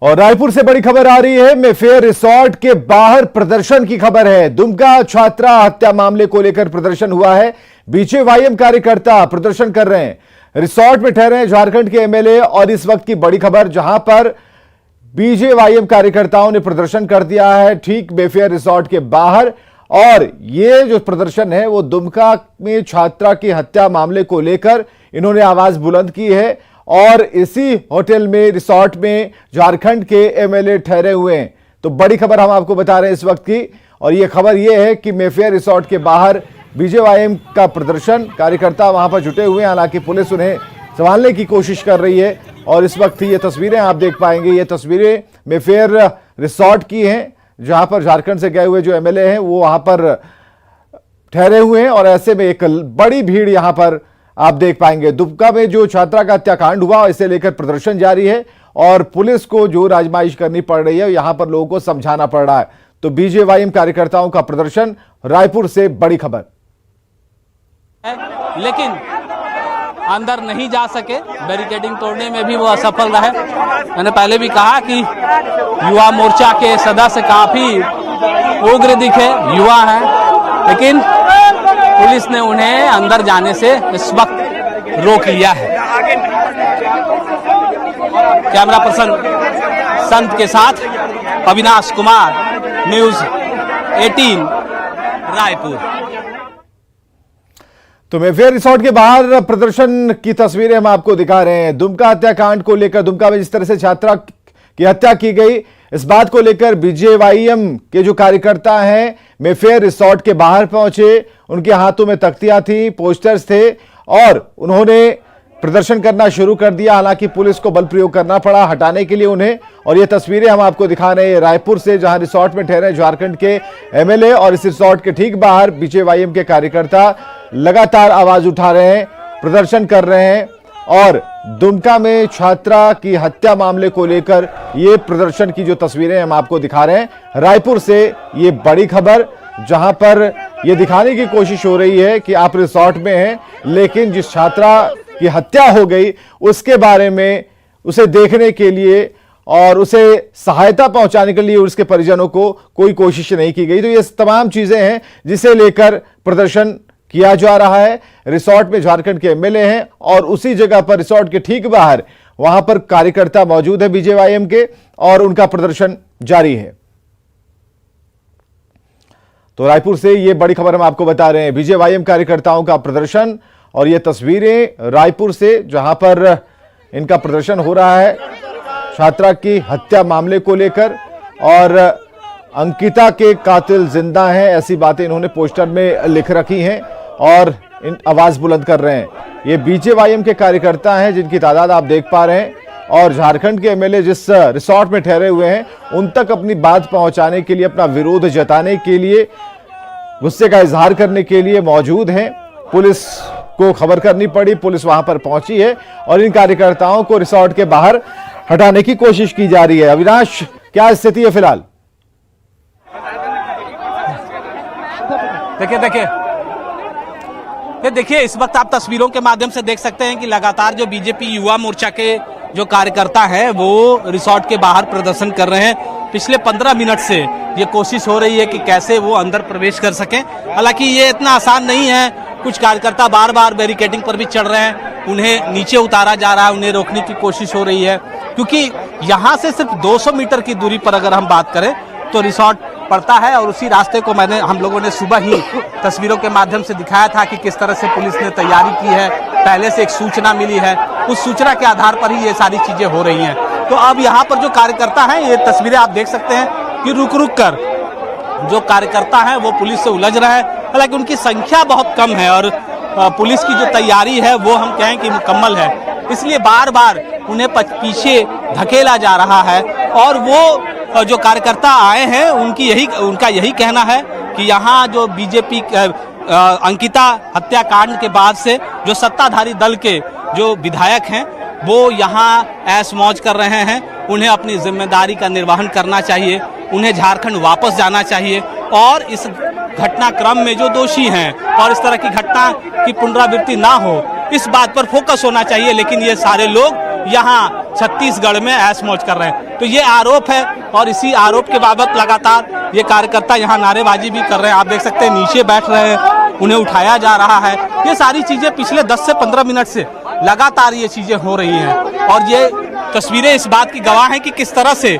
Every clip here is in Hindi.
और रायपुर से बड़ी खबर आ रही है। मेफेयर रिसोर्ट के बाहर प्रदर्शन की खबर है। दुमका छात्रा हत्या मामले को लेकर प्रदर्शन हुआ है। बीजेवाईएम कार्यकर्ता प्रदर्शन कर रहे हैं। रिसोर्ट में ठहरे हैं झारखंड के एमएलए। और इस वक्त की बड़ी खबर, जहां पर बीजेवाईएम कार्यकर्ताओं ने प्रदर्शन कर दिया है ठीक मेफेयर रिसोर्ट के बाहर। और ये जो प्रदर्शन है वो दुमका में छात्रा की हत्या मामले को लेकर इन्होंने आवाज बुलंद की है। और इसी होटल में, रिसोर्ट में झारखंड के एमएलए ठहरे हुए हैं। तो बड़ी खबर हम आपको बता रहे हैं इस वक्त की। और ये खबर ये है कि मेफेयर रिसोर्ट के बाहर बीजेवाईएम का प्रदर्शन, कार्यकर्ता वहां पर जुटे हुए हैं। हालांकि पुलिस उन्हें संभालने की कोशिश कर रही है। और इस वक्त ये तस्वीरें आप देख पाएंगे, ये तस्वीरें मेफेयर रिसोर्ट की हैं, जहां पर झारखंड से गए हुए जो एमएलए हैं वो वहां पर ठहरे हुए हैं। और ऐसे में एक बड़ी भीड़ यहां पर आप देख पाएंगे। दुमका में जो छात्रा का हत्याकांड हुआ, इसे लेकर प्रदर्शन जारी है। और पुलिस को जो आजमाइश करनी पड़ रही है, यहां पर लोगों को समझाना पड़ रहा है। तो बीजेवाईएम कार्यकर्ताओं का प्रदर्शन, रायपुर से बड़ी खबर। लेकिन अंदर नहीं जा सके, बैरिकेडिंग तोड़ने में भी वो असफल रहे। मैंने पहले भी कहा कि युवा मोर्चा के सदस्य काफी उग्र दिखे, युवा हैं, लेकिन पुलिस ने उन्हें अंदर जाने से इस वक्त रोक लिया है। कैमरा पर्सन संत के साथ अविनाश कुमार, न्यूज़ 18 रायपुर। तो मेफेयर रिसोर्ट के बाहर प्रदर्शन की तस्वीरें हम आपको दिखा रहे हैं। दुमका हत्याकांड को लेकर, दुमका में जिस तरह से छात्रा की हत्या की गई, इस बात को लेकर बीजेवाईएम के जो कार्यकर्ता हैं मेफेयर रिसोर्ट के बाहर पहुंचे। उनके हाथों में तख्तियां थी, पोस्टर्स थे और उन्होंने प्रदर्शन करना शुरू कर दिया। हालांकि पुलिस को बल प्रयोग करना पड़ा हटाने के लिए उन्हें। और ये तस्वीरें हम आपको दिखा रहे हैं रायपुर से, जहां रिसोर्ट में ठहरे झारखंड के एमएलए। और इस रिसोर्ट के ठीक बाहर बीजेवाईएम के कार्यकर्ता लगातार आवाज उठा रहे हैं, प्रदर्शन कर रहे हैं। और दुमका में छात्रा की हत्या मामले को लेकर ये प्रदर्शन की जो तस्वीरें हम आपको दिखा रहे हैं रायपुर से, ये बड़ी खबर, जहां पर ये दिखाने की कोशिश हो रही है कि आप रिसोर्ट में हैं, लेकिन जिस छात्रा की हत्या हो गई उसके बारे में, उसे देखने के लिए और उसे सहायता पहुंचाने के लिए उसके परिजनों को कोई कोशिश नहीं की गई। तो ये तमाम चीजें हैं जिसे लेकर प्रदर्शन किया जा रहा है। रिसोर्ट में झारखंड के एमएलए हैं और उसी जगह पर, रिसोर्ट के ठीक बाहर, वहां पर कार्यकर्ता मौजूद है बीजेवाईएम के, और उनका प्रदर्शन जारी है। तो रायपुर से ये बड़ी खबर हम आपको बता रहे हैं, बीजेवाईएम कार्यकर्ताओं का प्रदर्शन। और ये तस्वीरें रायपुर से, जहां पर इनका प्रदर्शन हो रहा है छात्रा की हत्या मामले को लेकर। और अंकिता के कातिल जिंदा हैं, ऐसी बातें इन्होंने पोस्टर में लिख रखी हैं और इन आवाज बुलंद कर रहे हैं। ये बीजेवाईएम के कार्यकर्ता हैं जिनकी तादाद आप देख पा रहे हैं। और झारखंड के एमएलए जिस रिसोर्ट में ठहरे हुए हैं उन तक अपनी बात पहुंचाने के लिए, अपना विरोध जताने के लिए, गुस्से का इजहार करने के लिए मौजूद हैं। पुलिस को खबर करनी पड़ी, पुलिस वहां पर पहुंची है और इन कार्यकर्ताओं को रिसोर्ट के बाहर हटाने की कोशिश की जा रही है। अविनाश, क्या स्थिति है फिलहाल? देखिए इस वक्त आप तस्वीरों के माध्यम से देख सकते हैं कि लगातार जो बीजेपी युवा मोर्चा के जो कार्यकर्ता हैं वो रिसोर्ट के बाहर प्रदर्शन कर रहे हैं। पिछले 15 मिनट से ये कोशिश हो रही है कि कैसे वो अंदर प्रवेश कर सकें। हालांकि ये इतना आसान नहीं है। कुछ कार्यकर्ता बार बार बैरिकेडिंग पर भी चढ़ रहे हैं, उन्हें नीचे उतारा जा रहा है, उन्हें रोकने की कोशिश हो रही है। क्योंकि यहाँ से सिर्फ 200 मीटर की दूरी पर अगर हम बात करें तो रिसोर्ट पड़ता है। और उसी रास्ते को हम लोगों ने सुबह ही तस्वीरों के माध्यम से दिखाया था कि किस तरह से पुलिस ने तैयारी की है। पहले से एक सूचना मिली है, उस सूचना के आधार पर ही ये सारी चीजें हो रही हैं। तो अब यहाँ पर जो कार्यकर्ता हैं, ये तस्वीरें आप देख सकते हैं कि रुक रुक कर जो कार्यकर्ता हैं वो पुलिस से उलझ रहे हैं। हालांकि उनकी संख्या बहुत कम है और पुलिस की जो तैयारी है वो हम कहें कि मुकम्मल है, इसलिए बार बार उन्हें पीछे धकेला जा रहा है। और वो जो कार्यकर्ता आए हैं उनका यही कहना है कि यहाँ जो बीजेपी अंकिता हत्याकांड के बाद से जो सत्ताधारी दल के जो विधायक हैं वो यहाँ ऐश मौज कर रहे हैं। उन्हें अपनी जिम्मेदारी का निर्वहन करना चाहिए, उन्हें झारखंड वापस जाना चाहिए और इस घटनाक्रम में जो दोषी हैं और इस तरह की घटना की पुनरावृत्ति ना हो, इस बात पर फोकस होना चाहिए। लेकिन ये सारे लोग यहाँ छत्तीसगढ़ में ऐश मौज कर रहे हैं। तो ये आरोप है और इसी आरोप के बाबत लगातार ये कार्यकर्ता यहाँ नारेबाजी भी कर रहे हैं। आप देख सकते हैं नीचे बैठ रहे हैं, उन्हें उठाया जा रहा है। ये सारी चीजें पिछले 10 से 15 मिनट से लगातार ये चीजें हो रही हैं और ये तस्वीरें इस बात की गवाह हैं कि किस तरह से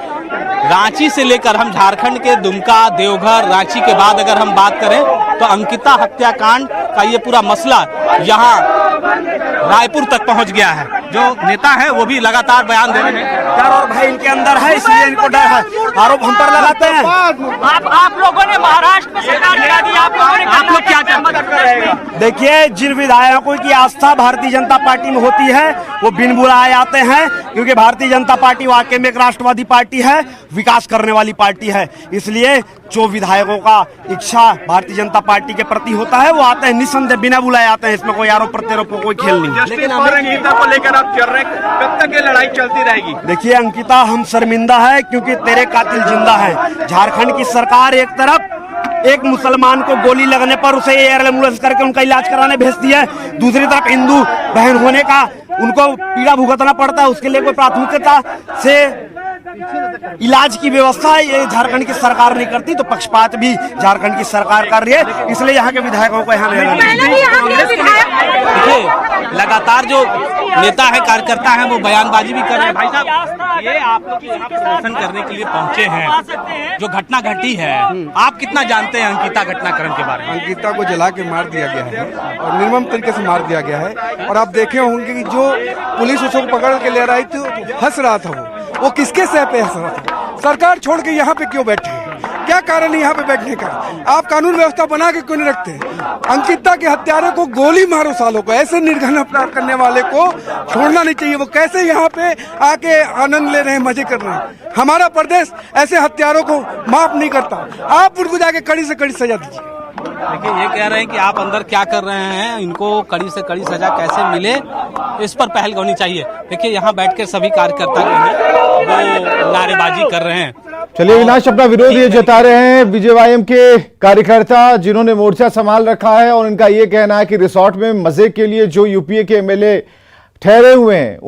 रांची से लेकर हम झारखंड के दुमका, देवघर, रांची के बाद अगर हम बात करें तो अंकिता हत्याकांड का ये पूरा मसला यहाँ रायपुर तक पहुंच गया है। जो नेता है वो भी लगातार बयान दे रहे हैं। डर और भय इनके अंदर है, इसलिए इनको डर है, आरोप हम पर लगाते हैं। आप लोगों ने महाराष्ट्र में सरकार गिरा दी, आप लोग क्या चाहते? देखिए, जिन विधायकों की आस्था भारतीय जनता पार्टी में होती है वो बिन बुलाए आते हैं, क्योंकि भारतीय जनता पार्टी वाकई में एक राष्ट्रवादी पार्टी है, विकास करने वाली पार्टी है। इसलिए जो विधायकों का इच्छा भारतीय जनता पार्टी के प्रति होता है वो आते हैं, निसंदेह बिना बुलाए आते हैं। इसमें कोई आरोप प्रत्यारोप को कोई खेल नहीं। लेकिन अंकिता को लेकर आप चल रहे हैं, कब तक ये लड़ाई चलती रहेगी? देखिए अंकिता, हम शर्मिंदा है क्योंकि तेरे कातिल जिंदा है। झारखंड की सरकार एक तरफ एक मुसलमान को गोली लगने पर उसे एयर एम्बुलेंस करके उनका इलाज कराने भेजती है, दूसरी तरफ हिंदू बहन होने का उनको पीड़ा भुगतना पड़ता है, उसके लिए कोई प्राथमिकता से इलाज की व्यवस्था ये झारखंड की सरकार नहीं करती, तो पक्षपात भी झारखंड की सरकार कर रही है। इसलिए यहाँ के विधायकों को यहाँ देखिए लगातार जो नेता है, कार्यकर्ता है, वो बयानबाजी भी कर रहे हैं। भाई साहब, ये आप लोग यहाँ प्रदर्शन करने के लिए पहुंचे हैं, जो घटना घटी है, आप कितना जानते हैं अंकिता घटनाक्रम के बारे में? अंकिता को जला के मार दिया गया है और निर्मम तरीके से मार दिया गया है। और आप देखे होंगे कि जो पुलिस उसको पकड़ के ले रही थी हंस रहा था, वो किसके सह पे हंस रहा था? सरकार छोड़ के यहाँ पे क्यों बैठे हैं? क्या कारण है यहाँ पे बैठने का? आप कानून व्यवस्था बना के क्यों नहीं रखते? अंकिता के हत्यारे को गोली मारो सालों को, ऐसे निर्घन अपराध करने वाले को छोड़ना नहीं चाहिए। वो कैसे यहाँ पे आके आनंद ले रहे हैं, मजे कर रहे हैं। हमारा प्रदेश ऐसे हत्यारों को माफ नहीं करता। आप उनको जाके कड़ी से कड़ी सजा दीजिए। देखिए, ये कह रहे हैं कि आप अंदर क्या कर रहे हैं, इनको कड़ी से कड़ी सजा कैसे मिले, इस पर पहल होनी चाहिए। देखिए, यहाँ बैठकर सभी कार्यकर्ता जो हैं वो नारेबाजी कर रहे हैं। चलिए अविनाश, अपना विरोध ये जता रहे हैं बीजेवाईएम के कार्यकर्ता जिन्होंने मोर्चा संभाल रखा है और इनका ये कहना है कि रिसोर्ट में मजे के लिए जो यूपीए के एमएलए ठहरे हुए हैं